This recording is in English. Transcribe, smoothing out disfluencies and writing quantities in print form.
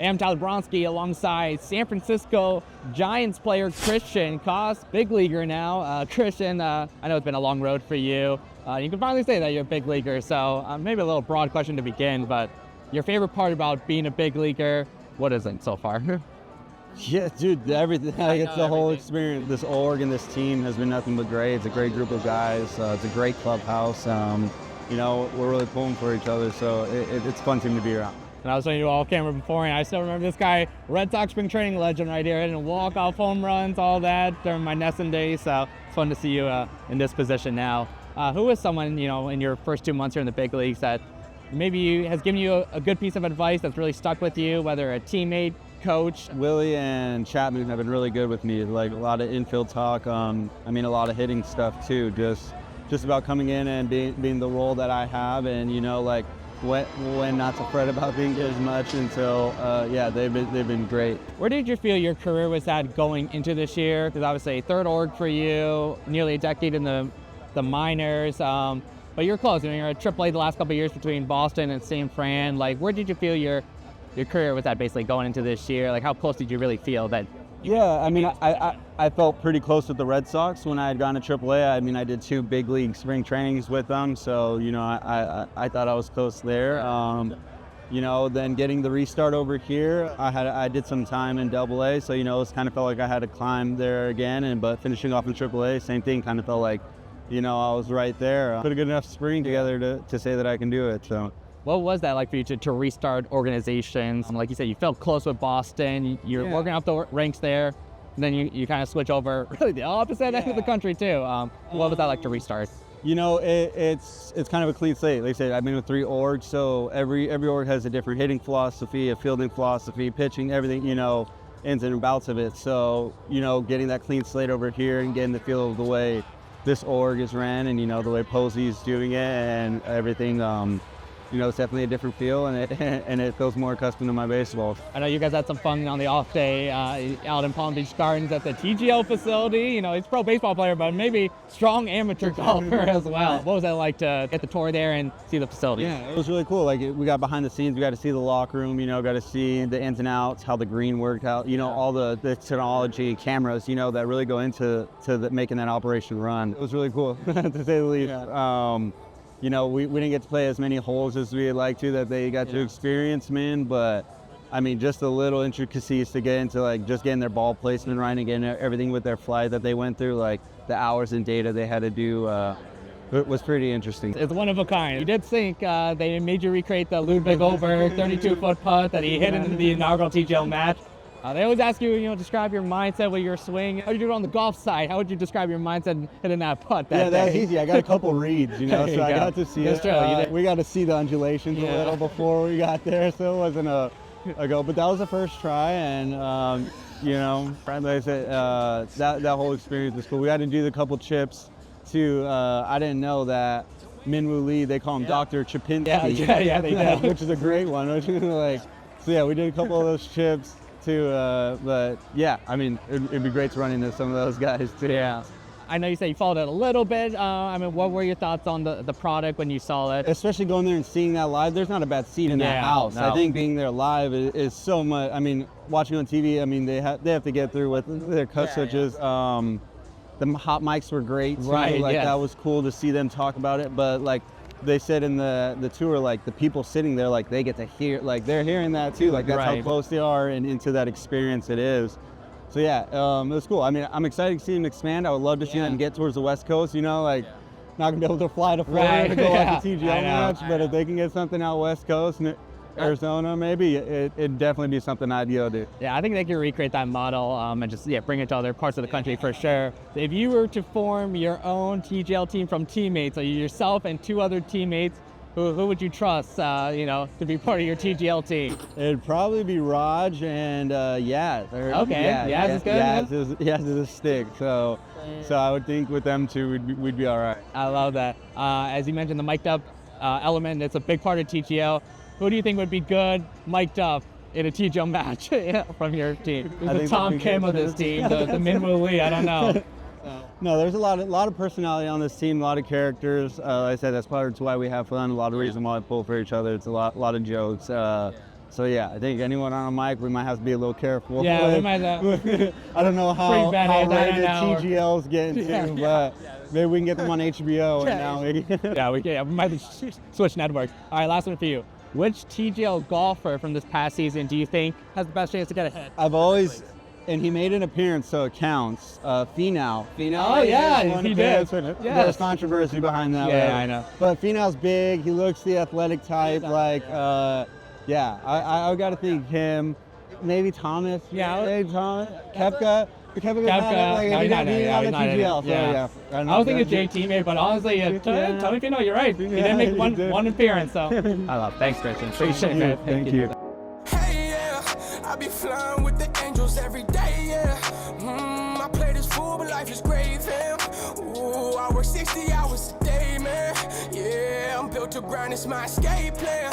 Hey, I'm Tyler Boronski alongside San Francisco Giants player Christian Koss, big leaguer now. Christian, I know it's been a long road for you. You can finally say that you're a big leaguer, so maybe a little broad question to begin, but your favorite part about being a big leaguer, what is it so far? Yeah, dude, everything. It's the whole experience. This org and this team has been nothing but great. It's a great group of guys. It's a great clubhouse. You know, we're really pulling for each other, so it's a fun team to be around. And I was showing you all camera before, and I still remember this guy, Red Sox spring training legend right here, hitting walk-off home runs, all that during my Nesson days. So it's fun to see you in this position now. Who is someone, you know, in your first 2 months here in the big leagues that maybe has given you a good piece of advice that's really stuck with you, whether a teammate, coach? Willie and Chapman have been really good with me. Like a lot of infield talk. I mean, a lot of hitting stuff too. Just about coming in and being the role that I have, and you know, like when not to fret about being good as much until yeah, they've been great. Where did you feel your career was at going into this year? Because obviously third org for you, nearly a decade in the minors, but you're close. I mean, you're at AAA the last couple of years between Boston and San Fran. Like, where did you feel your career was at basically going into this year? Like, how close did you really feel that? Yeah, I mean, I felt pretty close with the Red Sox when I had gone to AAA. I mean, I did 2 big league spring trainings with them, so, you know, I thought I was close there. You know, then getting the restart over here, I did some time in AA, so, you know, it kind of felt like I had to climb there again, but finishing off in AAA, same thing, kind of felt like, you know, I was right there. Put a good enough spring together to say that I can do it, so. What was that like for you to restart organizations? Like you said, you felt close with Boston. You're working up the ranks there. And then you kind of switch over really the opposite end of the country too. What was that like to restart? You know, it's kind of a clean slate. Like I said, I've been with 3 orgs, so every org has a different hitting philosophy, a fielding philosophy, pitching, everything, you know, ins and outs of it. So, you know, getting that clean slate over here and getting the feel of the way this org is ran and, you know, the way Posey's doing it and everything, you know, it's definitely a different feel, and it feels more accustomed to my baseball. I know you guys had some fun on the off day out in Palm Beach Gardens at the TGL facility. You know, he's a pro baseball player, but maybe strong amateur golfer as well. What was that like to get the tour there and see the facility? Yeah, it was really cool. Like, we got behind the scenes, we got to see the locker room, you know, got to see the ins and outs, how the green worked out, you know, all the technology, cameras, you know, that really go into making that operation run. It was really cool, to say the least. Yeah. You know, we didn't get to play as many holes as we'd like to that they got to experience, man, but I mean, just the little intricacies to get into, like just getting their ball placement right and getting everything with their flight that they went through, like the hours and data they had to do, it was pretty interesting. It's one of a kind. You did think they made you recreate the Ludvig Åberg 32-foot putt that he hit in the inaugural TGL match. They always ask you, you know, describe your mindset with your swing. How did you do it on the golf side? How would you describe your mindset hitting that putt that day? Yeah, that's easy. I got a couple reads, you know, so I got to see it. We got to see the undulations a little before we got there, so it wasn't a go. But that was the first try, and, you know, like I said, that whole experience was cool. We had to do the couple chips, too. I didn't know that Minwoo Lee, they call him Dr. Chipinski. Yeah, they do. Which is a great one. Like, so, yeah, we did a couple of those chips. But yeah, I mean, it'd be great to run into some of those guys too. Yeah. I know you said you followed it a little bit. I mean, what were your thoughts on the product when you saw it? Especially going there and seeing that live, there's not a bad seat in that house. No. I think being there live is so much. I mean, watching on TV, I mean, they have to get through with their cut switches. The hot mics were great too. Right, like that was cool to see them talk about it. But like they said in the tour, like the people sitting there, like they get to hear, like they're hearing that too. Like that's how close they are and into that experience it is. So yeah, it was cool. I mean, I'm excited to see them expand. I would love to see them get towards the West Coast, you know, like not gonna be able to fly to Florida to go watch the TGL match, but if they can get something out West Coast, Arizona maybe, it'd definitely be something I'd go do. Yeah, I think they can recreate that model and just bring it to other parts of the country for sure. If you were to form your own TGL team from teammates, so yourself and 2 other teammates, who would you trust, you know, to be part of your TGL team? It'd probably be Raj and Yaz. Okay, Yaz is good. Yaz is a stick, so I would think with them 2 we'd be all right. I love that. As you mentioned, the mic'd up element, it's a big part of TGL. Who do you think would be good mic'd up in a TGL match from your team? The Tom Kim of this team, the Minwoo Lee, I don't know. No, there's a lot of personality on this team, a lot of characters. Like I said, that's part of why we have fun. A lot of reason why we pull for each other. It's a lot of jokes. So yeah, I think anyone on a mic, we might have to be a little careful. Yeah, with. we might. I don't know how rated or- TGL's getting to, but maybe we can get them on HBO. And now maybe. we might switch networks. All right, last one for you. Which TGL golfer from this past season do you think has the best chance to get ahead? I've always, and he made an appearance, so it counts. Finau. Oh yeah, he did. There's controversy behind that. Yeah, I know. But Finau's big. He looks the athletic type. Like, yeah, I got to think him. Maybe Thomas. Yeah. Maybe Thomas. Kepka. Kepka. No, he's not on the TGL. So yeah. I I was thinking Jay teammate, but honestly, Tony Finau, you're right. He did make one appearance, so. I love it. Thanks, Christian. Appreciate it. Thank you. Hey, yeah, I be flying with the angels every day, yeah. I play this fool, but life is great, fam. Ooh, I work 60 hours a day, man. Yeah, I'm built to grind, it's my escape plan.